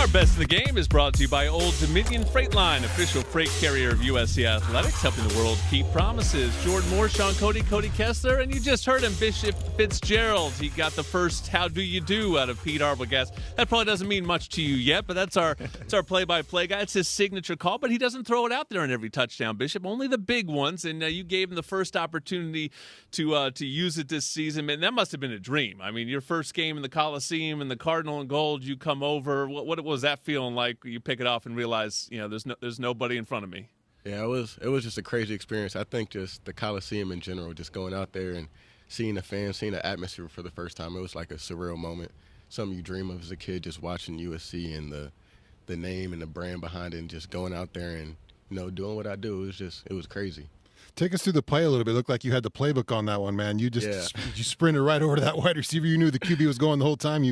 Our Best in the Game is brought to you by Old Dominion Freight Line, official freight carrier of USC Athletics, helping the world keep promises. Jordan Moore, Sean Cody Kessler, and you just heard him, Bishop Fitzgerald. He got the first "How do you do" out of Pete Arbogast. That probably doesn't mean much to you yet, but that's our play-by-play guy. It's his signature call, but he doesn't throw it out there in every touchdown, Bishop. Only the big ones, and you gave him the first opportunity to use it this season. Man, that must have been a dream. I mean, your first game in the Coliseum in the Cardinal and Gold, you come over. What was that feeling like? You pick it off and realize, there's nobody in front of me. Yeah, it was just a crazy experience. I think just the Coliseum in general, just going out there and seeing the fans, seeing the atmosphere for the first time, it was like a surreal moment. Something you dream of as a kid, just watching USC and the name and the brand behind it, and just going out there and doing what I do. It was crazy. Take us through the play a little bit. It looked like you had the playbook on that one, man. You sprinted right over to that wide receiver. You knew the QB was going the whole time.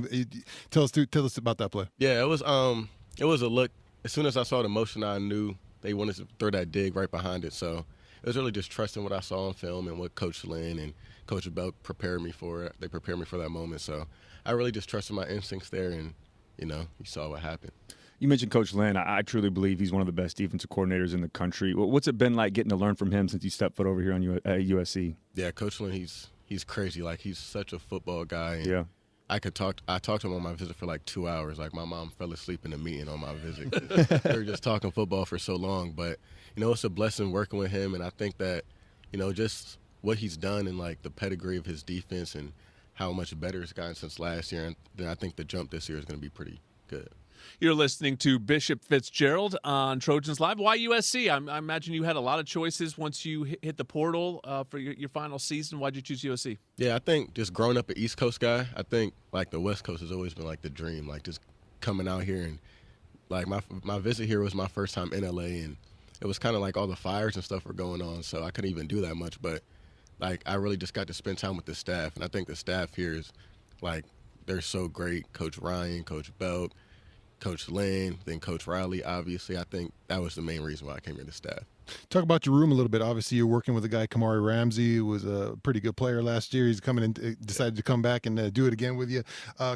Tell us about that play. Yeah, it was a look. As soon as I saw the motion, I knew they wanted to throw that dig right behind it. So it was really just trusting what I saw on film and what Coach Lynn and Coach Belk prepared me for. They prepared me for that moment. So I really just trusted my instincts there, and you saw what happened. You mentioned Coach Lynn. I truly believe he's one of the best defensive coordinators in the country. What's it been like getting to learn from him since you stepped foot over here on USC? Yeah, Coach Lynn, he's crazy. Like, he's such a football guy. And yeah. I talked to him on my visit for like 2 hours. Like, my mom fell asleep in the meeting on my visit. We were just talking football for so long. But, it's a blessing working with him. And I think that, just what he's done and, like, the pedigree of his defense and how much better it's gotten since last year. And then I think the jump this year is going to be pretty good. You're listening to Bishop Fitzgerald on Trojans Live. Why USC? I imagine you had a lot of choices once you hit the portal for your final season. Why'd you choose USC? Yeah, I think just growing up an East Coast guy, I think, like, the West Coast has always been, like, the dream. Like, just coming out here and, like, my visit here was my first time in L.A., and it was kind of like all the fires and stuff were going on, so I couldn't even do that much. But, like, I really just got to spend time with the staff, and I think the staff here is, like, they're so great. Coach Ryan, Coach Belk, Coach Lynn, then Coach Riley, obviously. I think that was the main reason why I came here to staff. Talk about your room a little bit. Obviously, you're working with a guy, Kamari Ramsey, who was a pretty good player last year. He's coming in, decided to come back and do it again with you.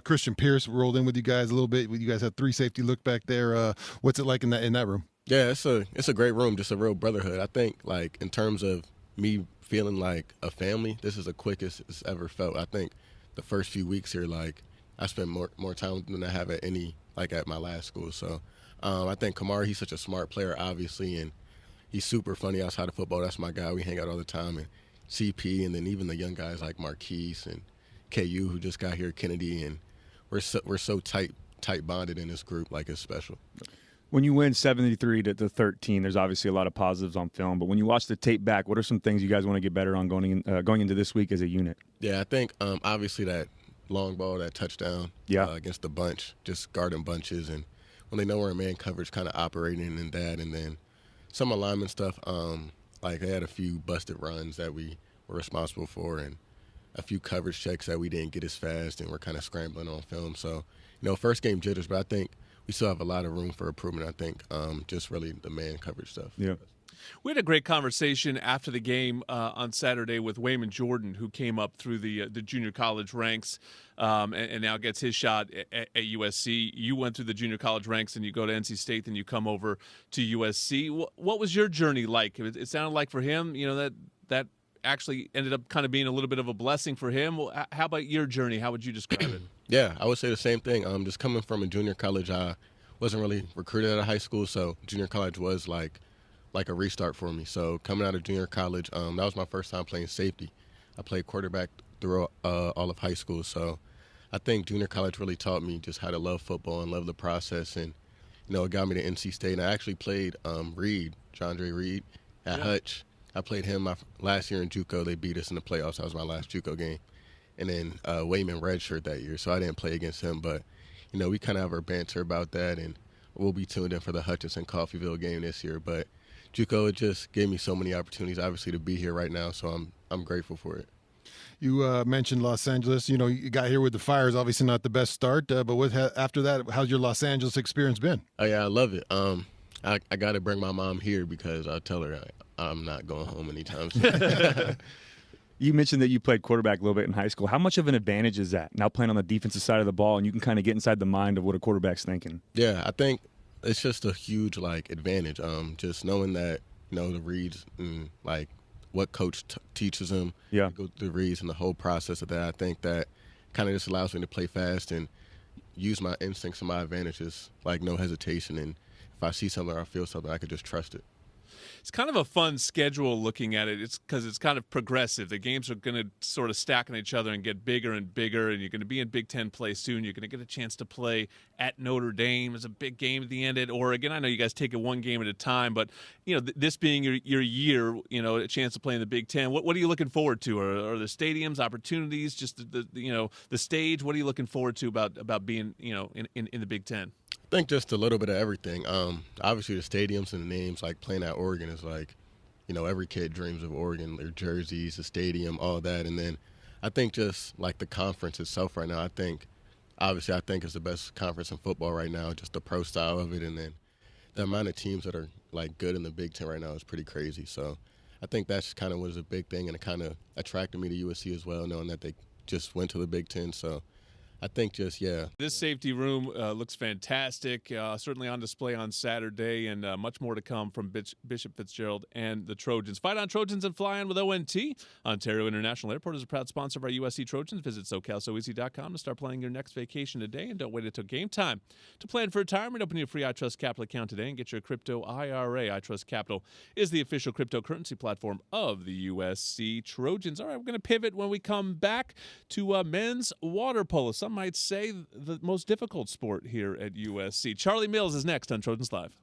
Christian Pierce rolled in with you guys a little bit. You guys had 3 safety look back there. What's it like in that room? Yeah, it's a great room, just a real brotherhood. I think, like, in terms of me feeling like a family, this is the quickest it's ever felt. I think the first few weeks here, like, I spent more time than I have at my last school. So I think Kamari, he's such a smart player, obviously, and he's super funny outside of football. That's my guy. We hang out all the time. And CP, and then even the young guys like Marquise and KU who just got here, Kennedy, and we're so tight bonded in this group. Like, it's special. When you win 73-13, there's obviously a lot of positives on film. But when you watch the tape back, what are some things you guys want to get better on going into this week as a unit? Yeah, I think obviously that long ball, that touchdown against the bunch, just guarding bunches, and when they know we're in man coverage, kind of operating in that. And then some alignment stuff, like they had a few busted runs that we were responsible for, and a few coverage checks that we didn't get as fast, and we're kind of scrambling on film. So, first game jitters, but I think we still have a lot of room for improvement. I think just really the man coverage stuff. Yeah. We had a great conversation after the game on Saturday with Wayman Jordan, who came up through the junior college ranks and now gets his shot at USC. You went through the junior college ranks and you go to NC State, then you come over to USC. What was your journey like? It sounded like for him, that actually ended up kind of being a little bit of a blessing for him. How about your journey? How would you describe it? Yeah, I would say the same thing. Just coming from a junior college, I wasn't really recruited out of high school, so junior college was like a restart for me. So coming out of junior college, that was my first time playing safety. I played quarterback through all of high school. So I think junior college really taught me just how to love football and love the process. And, it got me to NC State. And I actually played Reed, Jandre Reed, at Hutch. I played him my last year in JUCO. They beat us in the playoffs. That was my last JUCO game. And then Wayman redshirt that year, so I didn't play against him. But, we kind of have our banter about that, and we'll be tuned in for the Hutchinson-Coffeyville game this year. But JUCO, it just gave me so many opportunities, obviously, to be here right now, so I'm grateful for it. You mentioned Los Angeles. You got here with the Fires, obviously not the best start, but after that, how's your Los Angeles experience been? Oh, yeah, I love it. I got to bring my mom here because I'll tell her I'm not going home anytime soon. You mentioned that you played quarterback a little bit in high school. How much of an advantage is that, now playing on the defensive side of the ball, and you can kind of get inside the mind of what a quarterback's thinking? Yeah, I think it's just a huge like advantage. Just knowing that the reads and like what coach teaches them. Yeah. Go through the reads and the whole process of that. I think that kind of just allows me to play fast and use my instincts and my advantages, like no hesitation. And if I see something or I feel something, I could just trust it. It's kind of a fun schedule looking at it. It's because it's kind of progressive. The games are going to sort of stack on each other and get bigger and bigger, and you're going to be in Big Ten play soon. You're going to get a chance to play at Notre Dame. It's a big game at the end at Oregon. I know you guys take it one game at a time, but this being your year, a chance to play in the Big Ten. What are you looking forward to? Are the stadiums, opportunities, just the stage? What are you looking forward to about being in the Big Ten? I think just a little bit of everything. Obviously, the stadiums and the names, like playing at Oregon is like, every kid dreams of Oregon, their jerseys, the stadium, all that. And then I think just like the conference itself right now, I think it's the best conference in football right now, just the pro style of it. And then the amount of teams that are like good in the Big Ten right now is pretty crazy. So I think that's kind of was a big thing, and it kind of attracted me to USC as well, knowing that they just went to the Big Ten. So I think This safety room looks fantastic. Certainly on display on Saturday, and much more to come from Bishop Fitzgerald and the Trojans. Fight on, Trojans, and fly on with ONT. Ontario International Airport is a proud sponsor of our USC Trojans. Visit SoCalSoEasy.com to start planning your next vacation today, and don't wait until game time to plan for retirement. Open your free iTrust Capital account today and get your crypto IRA. iTrust Capital is the official cryptocurrency platform of the USC Trojans. All right, we're going to pivot when we come back to men's water polo. Some might say the most difficult sport here at USC. Charlie Mills is next on Trojans Live.